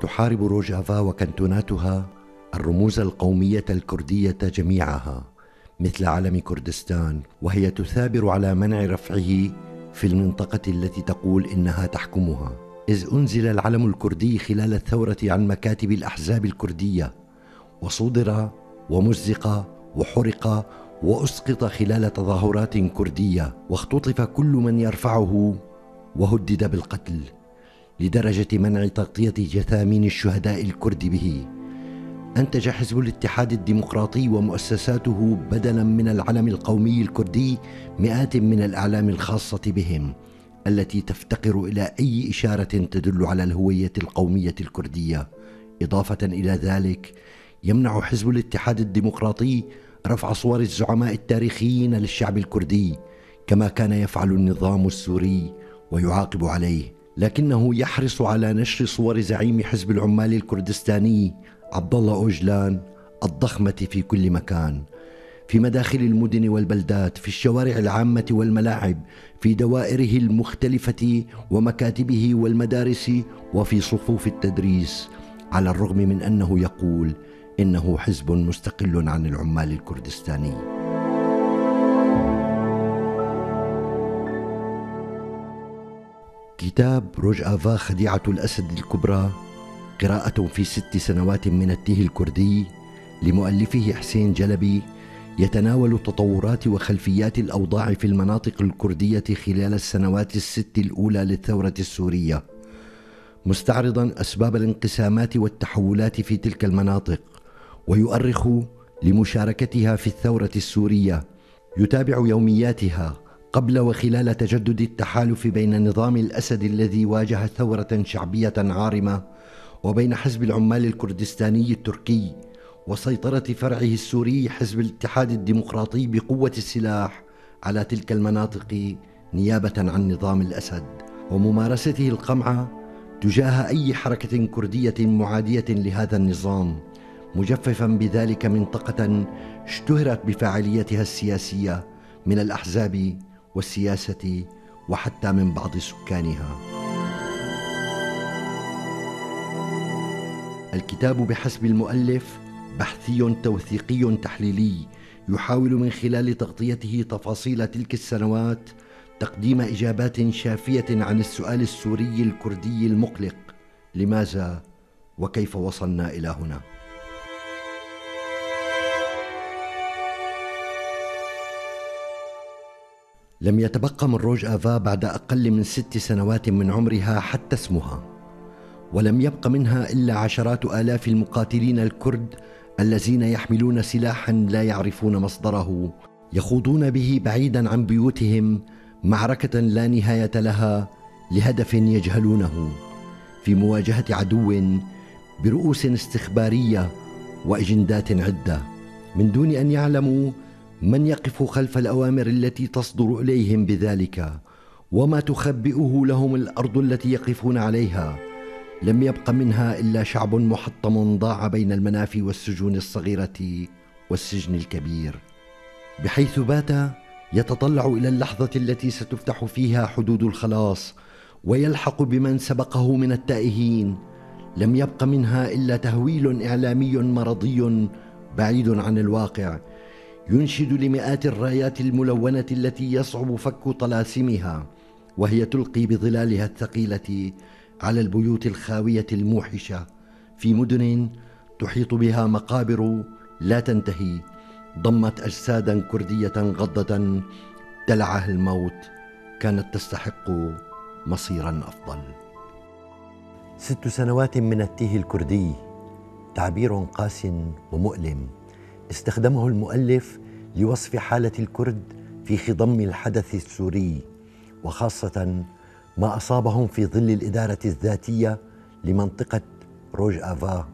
تحارب روجافا وكنتوناتها الرموز القومية الكردية جميعها مثل علم كردستان، وهي تثابر على منع رفعه في المنطقة التي تقول إنها تحكمها، إذ أنزل العلم الكردي خلال الثورة عن مكاتب الأحزاب الكردية، وصودر ومزق وحرق وأسقط خلال تظاهرات كردية، واختطف كل من يرفعه وهدد بالقتل، لدرجة منع تغطية جثامين الشهداء الكرد به. أنتج حزب الاتحاد الديمقراطي ومؤسساته بدلاً من العلم القومي الكردي مئات من الأعلام الخاصة بهم التي تفتقر إلى أي إشارة تدل على الهوية القومية الكردية. إضافة إلى ذلك، يمنع حزب الاتحاد الديمقراطي رفع صور الزعماء التاريخيين للشعب الكردي كما كان يفعل النظام السوري ويعاقب عليه، لكنه يحرص على نشر صور زعيم حزب العمال الكردستاني عبد الله أوجلان الضخمة في كل مكان، في مداخل المدن والبلدات، في الشوارع العامة والملاعب، في دوائره المختلفة ومكاتبه والمدارس وفي صفوف التدريس، على الرغم من أنه يقول إنه حزب مستقل عن العمال الكردستاني. كتاب روجافا خديعة الأسد الكبرى، قراءة في 6 سنوات من التيه الكردي، لمؤلفه حسين جلبي، يتناول تطورات وخلفيات الأوضاع في المناطق الكردية خلال السنوات ال6 الأولى للثورة السورية، مستعرضا أسباب الانقسامات والتحولات في تلك المناطق، ويؤرخ لمشاركتها في الثورة السورية، يتابع يومياتها قبل وخلال تجدد التحالف بين نظام الأسد الذي واجه ثورة شعبية عارمة وبين حزب العمال الكردستاني التركي، وسيطرة فرعه السوري حزب الاتحاد الديمقراطي بقوة السلاح على تلك المناطق نيابة عن نظام الأسد، وممارسته القمعة تجاه أي حركة كردية معادية لهذا النظام، مجففا بذلك منطقة اشتهرت بفاعليتها السياسية من الأحزاب والسياسة وحتى من بعض سكانها. الكتاب بحسب المؤلف بحثي توثيقي تحليلي، يحاول من خلال تغطيته تفاصيل تلك السنوات تقديم إجابات شافية عن السؤال السوري الكردي المقلق: لماذا وكيف وصلنا إلى هنا؟ لم يتبقى من روجافا بعد أقل من 6 سنوات من عمرها حتى اسمها، ولم يبق منها إلا عشرات آلاف المقاتلين الكرد الذين يحملون سلاحا لا يعرفون مصدره، يخوضون به بعيدا عن بيوتهم معركة لا نهاية لها لهدف يجهلونه، في مواجهة عدو برؤوس استخبارية وأجندات عدة، من دون أن يعلموا من يقف خلف الأوامر التي تصدر إليهم بذلك وما تخبئه لهم الأرض التي يقفون عليها. لم يبق منها إلا شعب محطم ضاع بين المنافي والسجون الصغيرة والسجن الكبير، بحيث بات يتطلع إلى اللحظة التي ستفتح فيها حدود الخلاص ويلحق بمن سبقه من التائهين. لم يبق منها إلا تهويل إعلامي مرضي بعيد عن الواقع، ينشد لمئات الرايات الملونة التي يصعب فك طلاسمها، وهي تلقي بظلالها الثقيلة على البيوت الخاوية الموحشة في مدن تحيط بها مقابر لا تنتهي، ضمت أجسادا كردية غضة دلعها الموت، كانت تستحق مصيرا أفضل. 6 سنوات من التيه الكردي، تعبير قاس ومؤلم استخدمه المؤلف لوصف حالة الكرد في خضم الحدث السوري، وخاصة ما أصابهم في ظل الإدارة الذاتية لمنطقة روجافا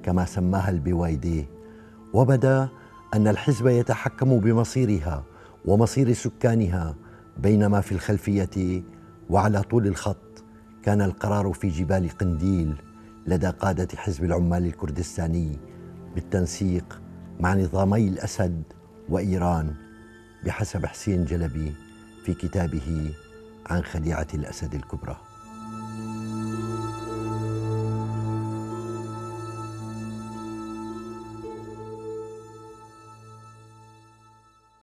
كما سماها البوايدي. وبدا أن الحزب يتحكم بمصيرها ومصير سكانها، بينما في الخلفية وعلى طول الخط كان القرار في جبال قنديل لدى قادة حزب العمال الكردستاني بالتنسيق مع نظامي الأسد وإيران، بحسب حسين جلبي في كتابه عن خديعة الأسد الكبرى.